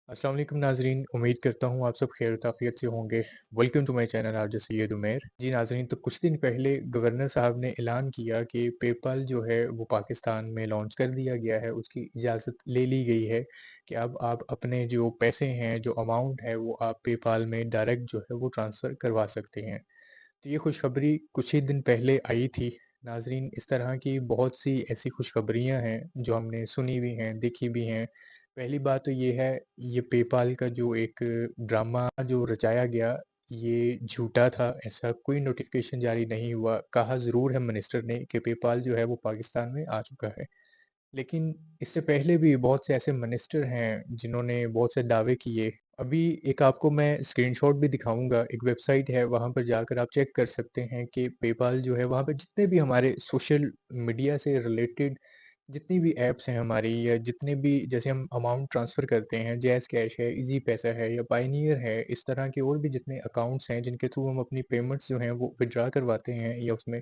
अस्सलाम वालेकुम नाज़रीन, उम्मीद करता हूँ आप सब खैर-ओ-आफ़ियत से होंगे। Welcome to my channel RJ Syed Umair. जी नाज़रीन, तो कुछ दिन पहले गवर्नर साहब ने ऐलान किया कि पेपल जो है वो पाकिस्तान में लॉन्च कर दिया गया है। उसकी इजाज़त ले ली गई है कि अब आप अपने जो पैसे हैं, जो अमाउंट है वो आप पेपाल में डायरेक्ट जो है वो ट्रांसफ़र करवा सकते हैं। तो ये खुशखबरी कुछ ही दिन पहले आई थी। नाज़रीन, इस तरह की बहुत सी ऐसी खुशखबरियाँ हैं जो हमने सुनी भी हैं, देखी भी हैं। पहली बात तो ये है, ये पेपाल का जो एक ड्रामा जो रचाया गया, ये झूठा था, ऐसा कोई नोटिफ़िकेशन जारी नहीं हुआ। कहा ज़रूर है मिनिस्टर ने कि पेपाल जो है वो पाकिस्तान में आ चुका है। लेकिन इससे पहले भी बहुत से ऐसे मिनिस्टर हैं जिन्होंने बहुत से दावे किए। अभी एक आपको मैं स्क्रीनशॉट भी दिखाऊँगा, एक वेबसाइट है वहाँ पर जाकर आप चेक कर सकते हैं कि पेपाल जो है वहाँ पे जितने भी हमारे सोशल मीडिया से रिलेटेड जितनी भी ऐप्स हैं हमारी या जितने भी जैसे हम अमाउंट ट्रांसफ़र करते हैं, जैज़ कैश है, ईज़ी पैसा है या पायनियर है, इस तरह के और भी जितने अकाउंट्स हैं जिनके थ्रू हम अपनी पेमेंट्स जो हैं वो विथड्रॉ करवाते हैं या उसमें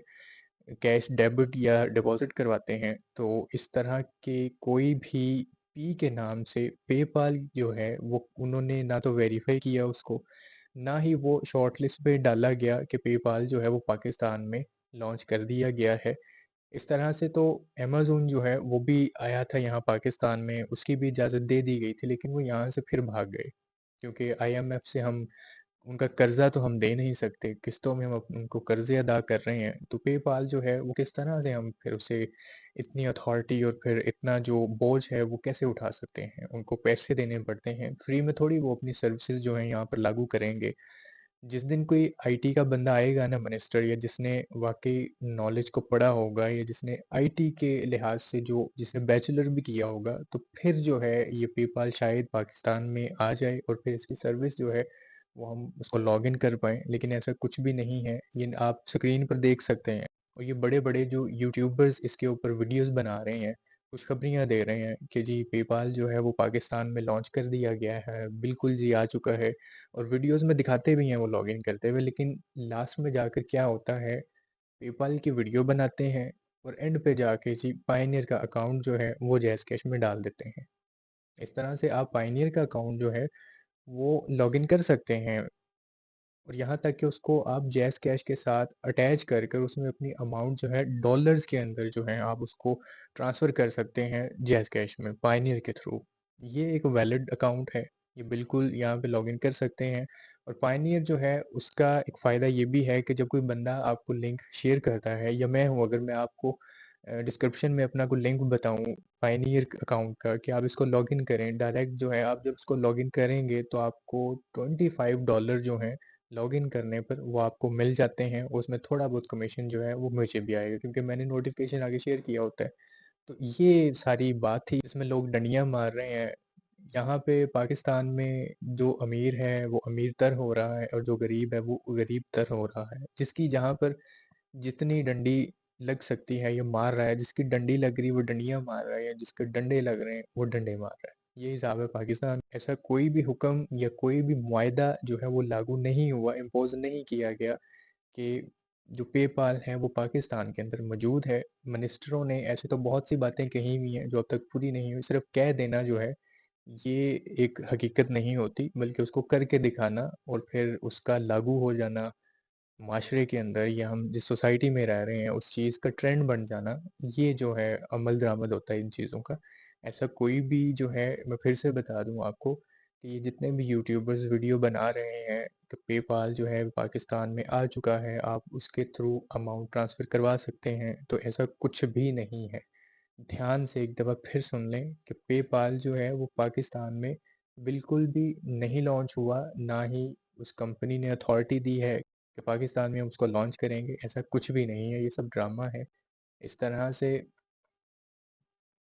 कैश डेबिट या डिपॉज़िट करवाते हैं, तो इस तरह के कोई भी पी के नाम से पेपाल जो है वो उन्होंने ना तो वेरीफ़ाई किया उसको, ना ही वो शॉर्टलिस्ट पे डाला गया कि पेपाल जो है वो पाकिस्तान में लॉन्च कर दिया गया है। इस तरह से तो अमेज़न जो है वो भी आया था यहाँ पाकिस्तान में, उसकी भी इजाज़त दे दी गई थी लेकिन वो यहाँ से फिर भाग गए। क्योंकि आईएमएफ से हम उनका कर्ज़ा तो हम दे नहीं सकते, किस्तों में हम उनको कर्ज़े अदा कर रहे हैं, तो पेपाल जो है वो किस तरह से हम फिर उसे इतनी अथॉरिटी और फिर इतना जो बोझ है वो कैसे उठा सकते हैं? उनको पैसे देने पड़ते हैं, फ्री में थोड़ी वो अपनी सर्विसेज़ जो हैं यहाँ पर लागू करेंगे। जिस दिन कोई आईटी का बंदा आएगा ना मिनिस्टर या जिसने वाक़ई नॉलेज को पढ़ा होगा या जिसने आईटी के लिहाज से जो जिसने बैचलर भी किया होगा, तो फिर जो है ये पेपाल शायद पाकिस्तान में आ जाए और फिर इसकी सर्विस जो है वो हम उसको लॉगिन कर पाएँ, लेकिन ऐसा कुछ भी नहीं है। ये आप स्क्रीन पर देख सकते हैं और ये बड़े-बड़े जो यूट्यूबर्स इसके ऊपर वीडियोज़ बना रहे हैं, खुशखबरियाँ दे रहे हैं कि जी पेपाल जो है वो पाकिस्तान में लॉन्च कर दिया गया है, बिल्कुल जी आ चुका है। और वीडियोज़ में दिखाते भी हैं वो लॉगिन करते हुए, लेकिन लास्ट में जाकर क्या होता है, पेपाल की वीडियो बनाते हैं और एंड पे जाके जी पायनियर का अकाउंट जो है वो जैज़ कैश में डाल देते हैं। इस तरह से आप पायनियर का अकाउंट जो है वो लॉगिन कर सकते हैं और यहाँ तक कि उसको आप जैज़ कैश के साथ अटैच कर कर उसमें अपनी अमाउंट जो है डॉलर्स के अंदर जो है आप उसको ट्रांसफ़र कर सकते हैं जैज़ कैश में पायनियर के थ्रू। ये एक वैलिड अकाउंट है, ये बिल्कुल यहाँ पे लॉगिन कर सकते हैं और पायनियर जो है उसका एक फ़ायदा ये भी है कि जब कोई बंदा आपको लिंक शेयर करता है या मैं हूँ अगर मैं आपको डिस्क्रिप्शन में अपना कोई लिंक बताऊँ पायनियर अकाउंट का कि आप इसको लॉगिन करें, डायरेक्ट जो है आप जब इसको लॉगिन करेंगे तो आपको $25 जो हैं लॉगिन करने पर वो आपको मिल जाते हैं, उसमें थोड़ा बहुत कमीशन जो है वो मुझे भी आएगा क्योंकि मैंने नोटिफ़िकेशन आगे शेयर किया होता है। तो ये सारी बात थी जिसमें लोग डंडियाँ मार रहे हैं। यहाँ पे पाकिस्तान में जो अमीर है वो अमीर-तर हो रहा है और जो गरीब है वो गरीब-तर हो रहा है। जिसकी जहाँ पर जितनी डंडी लग सकती है ये मार रहा है, जिसकी डंडी लग रही है वो डंडियाँ मार रहा है, जिसके डंडे लग रहे हैं वो डंडे मार रहा है। ये हिसाब है पाकिस्तान। ऐसा कोई भी हुक्म या कोई भी मुआहदा जो है वो लागू नहीं हुआ, इम्पोज़ नहीं किया गया कि जो पेपाल है वो पाकिस्तान के अंदर मौजूद है। मिनिस्टरों ने ऐसे तो बहुत सी बातें कही हुई हैं जो अब तक पूरी नहीं हुई, सिर्फ़ कह देना जो है ये एक हकीकत नहीं होती, बल्कि उसको करके दिखाना और फिर उसका लागू हो जाना माशरे के अंदर या हम जिस सोसाइटी में रह रहे हैं उस चीज़ का ट्रेंड बन जाना, ये जो है अमल दरामद होता है इन चीज़ों का। ऐसा कोई भी जो है मैं फिर से बता दूँ आपको कि ये जितने भी यूट्यूबर्स वीडियो बना रहे हैं कि पेपाल जो है पाकिस्तान में आ चुका है, आप उसके थ्रू अमाउंट ट्रांसफ़र करवा सकते हैं, तो ऐसा कुछ भी नहीं है। ध्यान से एक दफ़ा फिर सुन लें कि पेपाल जो है वो पाकिस्तान में बिल्कुल भी नहीं लॉन्च हुआ, ना ही उस कंपनी ने अथॉरिटी दी है कि पाकिस्तान में हम उसको लॉन्च करेंगे, ऐसा कुछ भी नहीं है, ये सब ड्रामा है। इस तरह से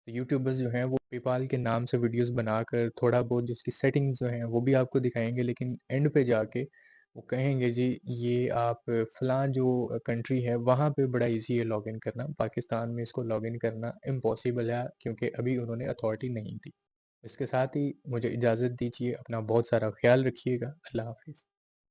यूट्यूबर्स जो हैं वो पेपाल के नाम से वीडियोज़ बनाकर थोड़ा बहुत जो उसकी सेटिंग्स जो हैं वो भी आपको दिखाएँगे, लेकिन एंड पे जाके वो कहेंगे जी ये आप फलाँ जो कंट्री है वहाँ पे बड़ा ईज़ी है लॉगिन करना, पाकिस्तान में इसको लॉगिन करना इम्पॉसिबल है क्योंकि अभी उन्होंने अथॉरिटी नहीं दी। इसके साथ ही मुझे इजाज़त दीजिए, अपना बहुत सारा ख़्याल रखिएगा। अल्लाह हाफ़िज़।